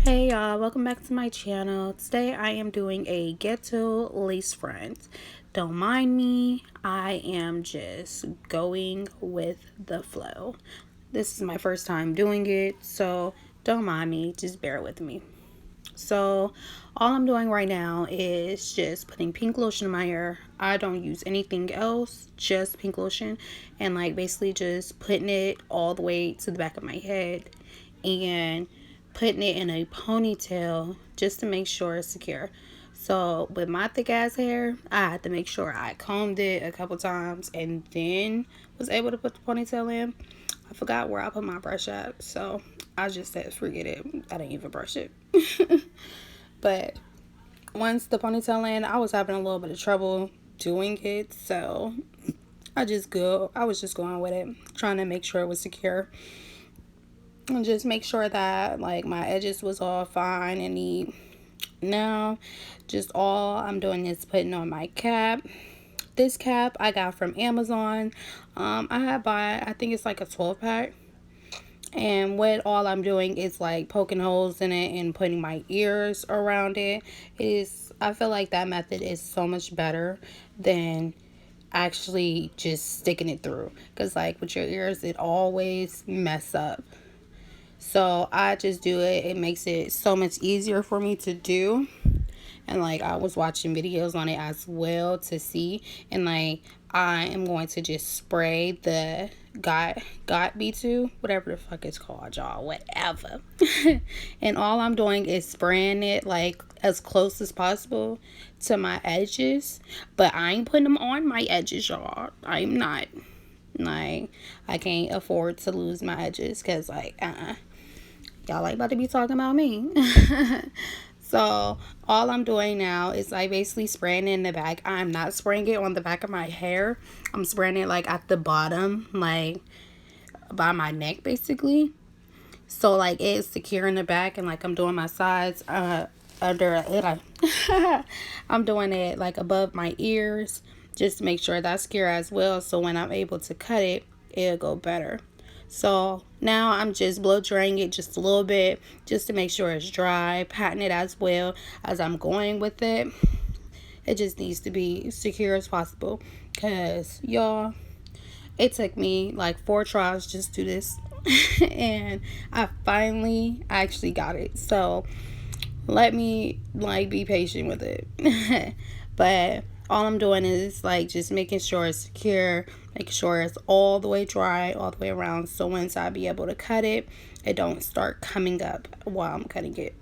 Hey y'all, welcome back to my channel. Today I am doing a ghetto lace front. Don't mind me, I am just going with the flow. This is my first time doing it, so don't mind me, just bear with me. So all I'm doing right now is just putting pink lotion in my hair. I don't use anything else, just pink lotion, and like basically just putting it all the way to the back of my head and putting it in a ponytail just to make sure it's secure. So with my thick ass hair, I had to make sure I combed it a couple times and then was able to put the ponytail in. I forgot where I put my brush at, so I just said forget it. I didn't even brush it. But once the ponytail in, I was having a little bit of trouble doing it, so I was just going with it, trying to make sure it was secure and just make sure that like my edges was all fine and neat. Now just all I'm doing is putting on my cap. This cap I got from Amazon. I had bought, I think it's like a 12 pack, and what all I'm doing is like poking holes in it and putting my ears around it. I feel like that method is so much better than actually just sticking it through, because like with your ears it always mess up. So I just do it. It makes it so much easier for me to do. And like I was watching videos on it as well to see. And like I am going to just spray the got B2, whatever the fuck it's called, y'all, whatever. And all I'm doing is spraying it like as close as possible to my edges. But I ain't putting them on my edges, y'all. I'm not. Like I can't afford to lose my edges because like y'all like about to be talking about me. So all I'm doing now is like basically spraying it in the back. I'm not spraying it on the back of my hair. I'm spraying it like at the bottom, like by my neck basically. So like it's secure in the back, and like I'm doing my sides under I'm doing it like above my ears just to make sure that's secure as well, so when I'm able to cut it, it'll go better. So now I'm just blow drying it just a little bit just to make sure it's dry, patting it as well as I'm going with it. It just needs to be secure as possible because y'all, it took me like 4 tries just to do this and I finally actually got it. So let me like be patient with it. But all I'm doing is like just making sure it's secure, making sure it's all the way dry all the way around, so once I be able to cut it, it don't start coming up while I'm cutting it.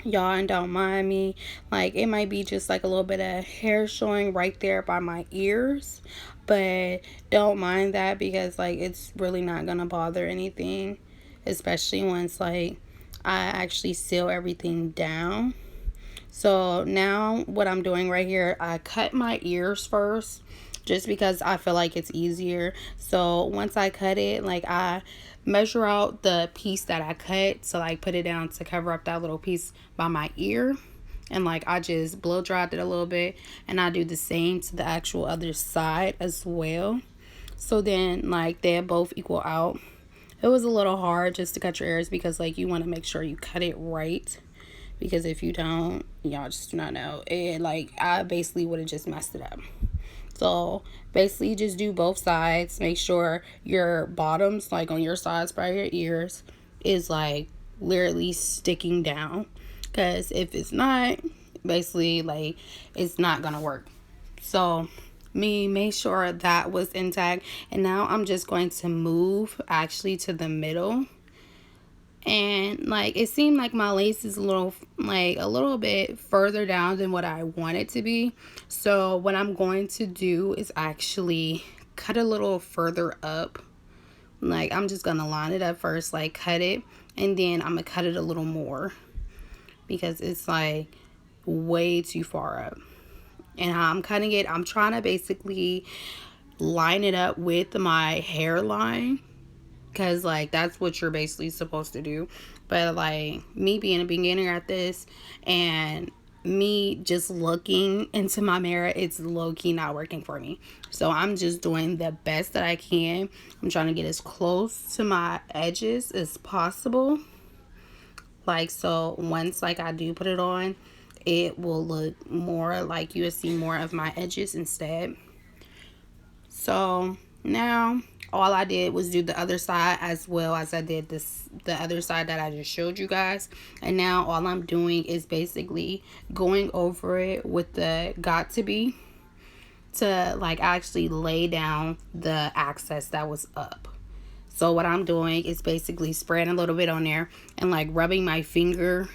Y'all, and don't mind me, like it might be just like a little bit of hair showing right there by my ears, but don't mind that because like it's really not gonna bother anything, especially once like I actually seal everything down. So now what I'm doing right here, I cut my ears first just because I feel like it's easier. So once I cut it, like I measure out the piece that I cut, so like put it down to cover up that little piece by my ear, and like I just blow dried it a little bit, and I do the same to the actual other side as well. So then like they both equal out. It was a little hard just to cut your ears because like you want to make sure you cut it right, because if you don't, y'all just do not know it. Like I basically would have just messed it up. So basically just do both sides. Make sure your bottoms, like on your sides by your ears, is like literally sticking down, because if it's not, basically like it's not gonna work. So me make sure that was intact, and now I'm just going to move actually to the middle, and like it seemed like my lace is a little bit further down than what I want it to be. So what I'm going to do is actually cut a little further up. Like I'm just gonna line it up first, like cut it, and then I'm gonna cut it a little more because it's like way too far up. And how I'm cutting it, I'm trying to basically line it up with my hairline, because like that's what you're basically supposed to do. But like me being a beginner at this, and me just looking into my mirror, it's low-key not working for me. So I'm just doing the best that I can. I'm trying to get as close to my edges as possible. Like, so once like I do put it on, it will look more like you will see more of my edges instead. So now all I did was do the other side as well as I did the other side that I just showed you guys. And now all I'm doing is basically going over it with the Got To Be to like actually lay down the excess that was up. So what I'm doing is basically spraying a little bit on there and like rubbing my finger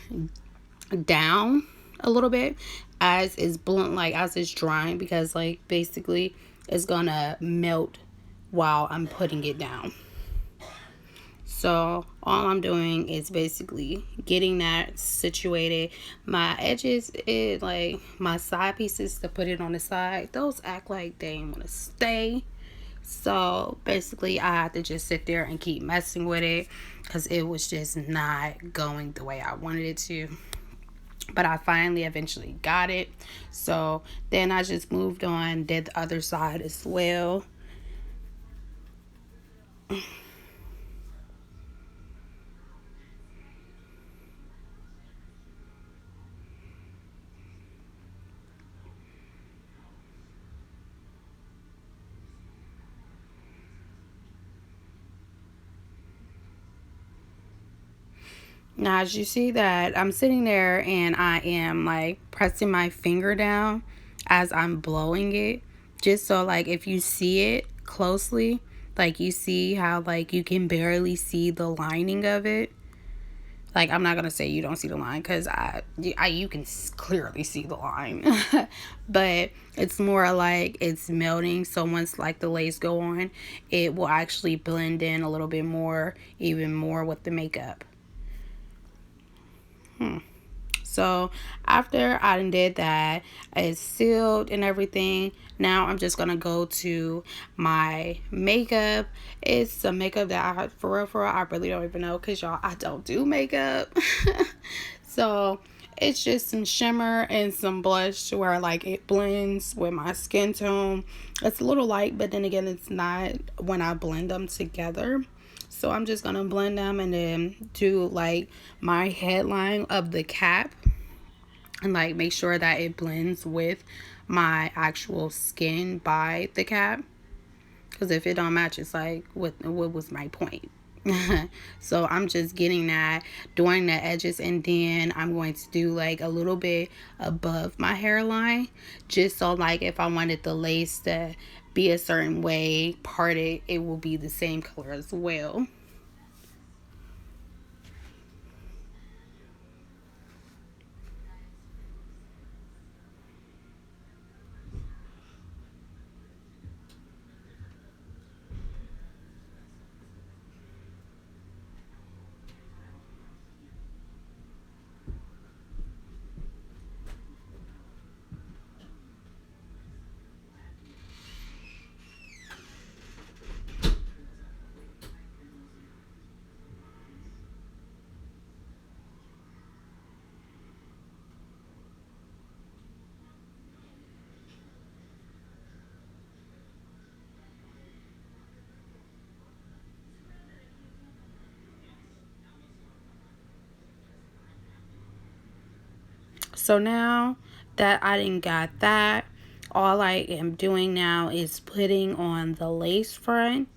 down a little bit as it's blunt, like as it's drying, because like basically it's gonna melt while I'm putting it down. So all I'm doing is basically getting that situated. My edges, it like my side pieces to put it on the side, those act like they ain't wanna stay. So basically I had to just sit there and keep messing with it because it was just not going the way I wanted it to. But I finally eventually got it. So then I just moved on, did the other side as well. Now, as you see that I'm sitting there and I am like pressing my finger down as I'm blowing it, just so like if you see it closely, like you see how like you can barely see the lining of it. Like, I'm not gonna say you don't see the line, because you can clearly see the line. But it's more like it's melting, so once like the lace go on, it will actually blend in a little bit more, even more with the makeup. So after I did that, it's sealed and everything. Now I'm just gonna go to my makeup. It's some makeup that for real, I really don't even know, because y'all, I don't do makeup. So it's just some shimmer and some blush where like it blends with my skin tone. It's a little light, but then again, it's not when I blend them together. So I'm just gonna blend them and then do like my headline of the cap and like make sure that it blends with my actual skin by the cap. Because if it don't match, it's like, what was my point? So I'm just getting that, doing the edges, and then I'm going to do like a little bit above my hairline, just so like if I wanted the lace to be a certain way parted, it will be the same color as well. So now that I didn't got that, all I am doing now is putting on the lace front.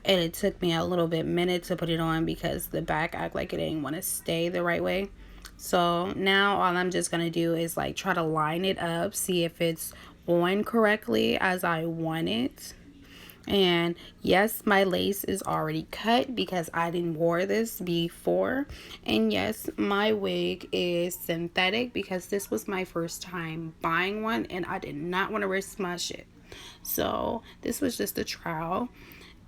And it took me a little bit minute to put it on because the back act like it didn't want to stay the right way. So now all I'm just going to do is like try to line it up, see if it's on correctly as I want it. And yes, my lace is already cut because I didn't wear this before. And yes, my wig is synthetic because this was my first time buying one and I did not want to risk my shit. So this was just a trial.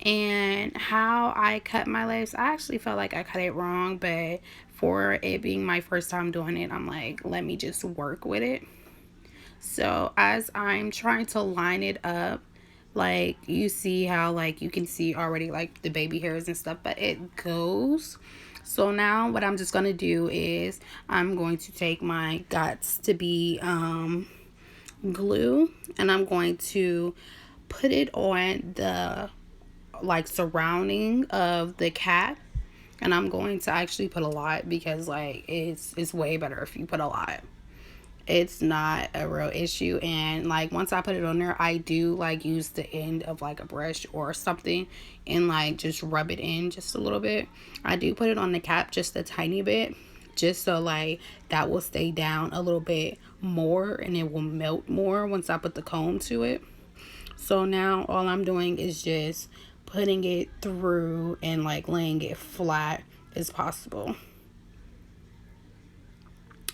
And how I cut my lace, I actually felt like I cut it wrong, but for it being my first time doing it, I'm like, let me just work with it. So as I'm trying to line it up, like you see how like you can see already like the baby hairs and stuff, but it goes. So now what I'm just going to do is I'm going to take my Gots to Be glue, and I'm going to put it on the like surrounding of the cap. And I'm going to actually put a lot, because like it's way better if you put a lot. It's not a real issue. And like once I put it on there, I do like use the end of like a brush or something and like just rub it in just a little bit. I do put it on the cap just a tiny bit, just so like that will stay down a little bit more and it will melt more once I put the comb to it. So now all I'm doing is just putting it through and like laying it flat as possible.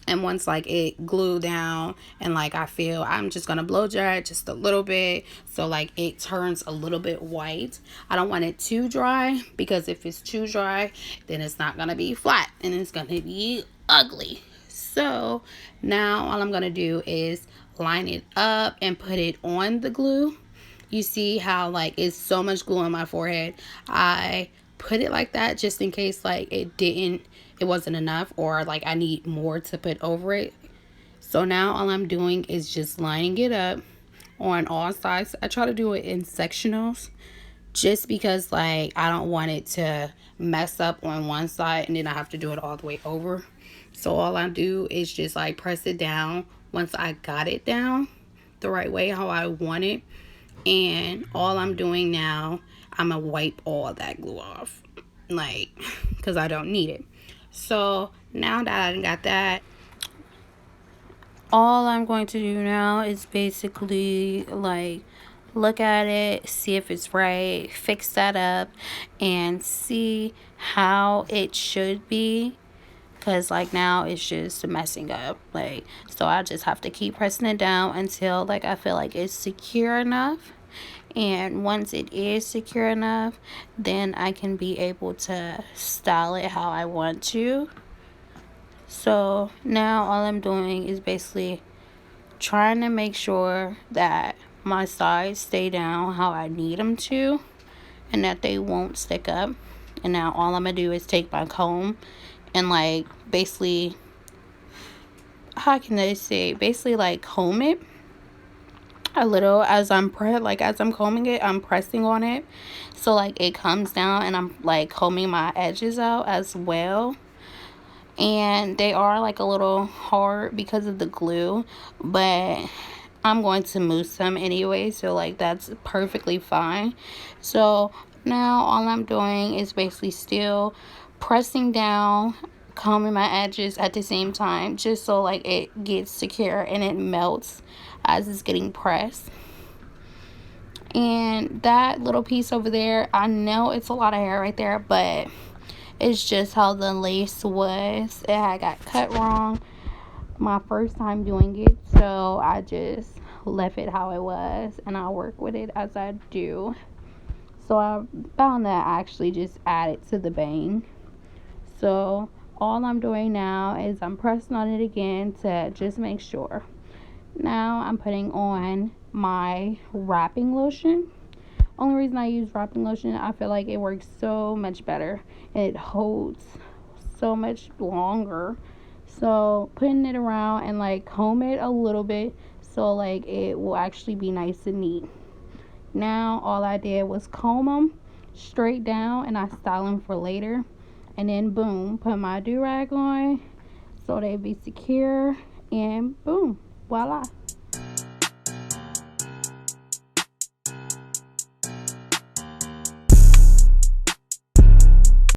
And once like it glued down and like I feel, I'm just gonna blow dry it just a little bit so like it turns a little bit white. I don't want it too dry, because if it's too dry then it's not gonna be flat and it's gonna be ugly. So now all I'm gonna do is line it up and put it on the glue. You see how like it's so much glue on my forehead. I put it like that just in case like it wasn't enough, or like I need more to put over it. So now all I'm doing is just lining it up on all sides. I try to do it in sectionals just because like I don't want it to mess up on one side and then I have to do it all the way over. So all I do is just like press it down once I got it down the right way how I want it. And all I'm doing now, I'm gonna wipe all that glue off, like, because I don't need it. So now that I got that, all I'm going to do now is basically like look at it, see if it's right, fix that up, and see how it should be. Because like now it's just messing up, like, so I just have to keep pressing it down until like I feel like it's secure enough. And once it is secure enough, then I can be able to style it how I want to. So now all I'm doing is basically trying to make sure that my sides stay down how I need them to and that they won't stick up. And now all I'm gonna do is take my comb and like basically, how can I say, basically like comb it a little as I'm combing it. I'm pressing on it so like it comes down, and I'm like combing my edges out as well. And they are like a little hard because of the glue, but I'm going to mousse them anyway, so like that's perfectly fine. So now all I'm doing is basically still pressing down, combing my edges at the same time, just so like it gets secure and it melts as it's getting pressed. And that little piece over there, I know it's a lot of hair right there, but it's just how the lace was. It had got cut wrong my first time doing it, so I just left it how it was and I'll work with it as I do. So I found that I actually just add it to the bang. So all I'm doing now is I'm pressing on it again to just make sure. Now I'm putting on my wrapping lotion. Only reason I use wrapping lotion, I feel like it works so much better and it holds so much longer. So putting it around and like comb it a little bit so like it will actually be nice and neat. Now all I did was comb them straight down and I style them for later. And then boom, put my do-rag on so they be secure, and boom, voila.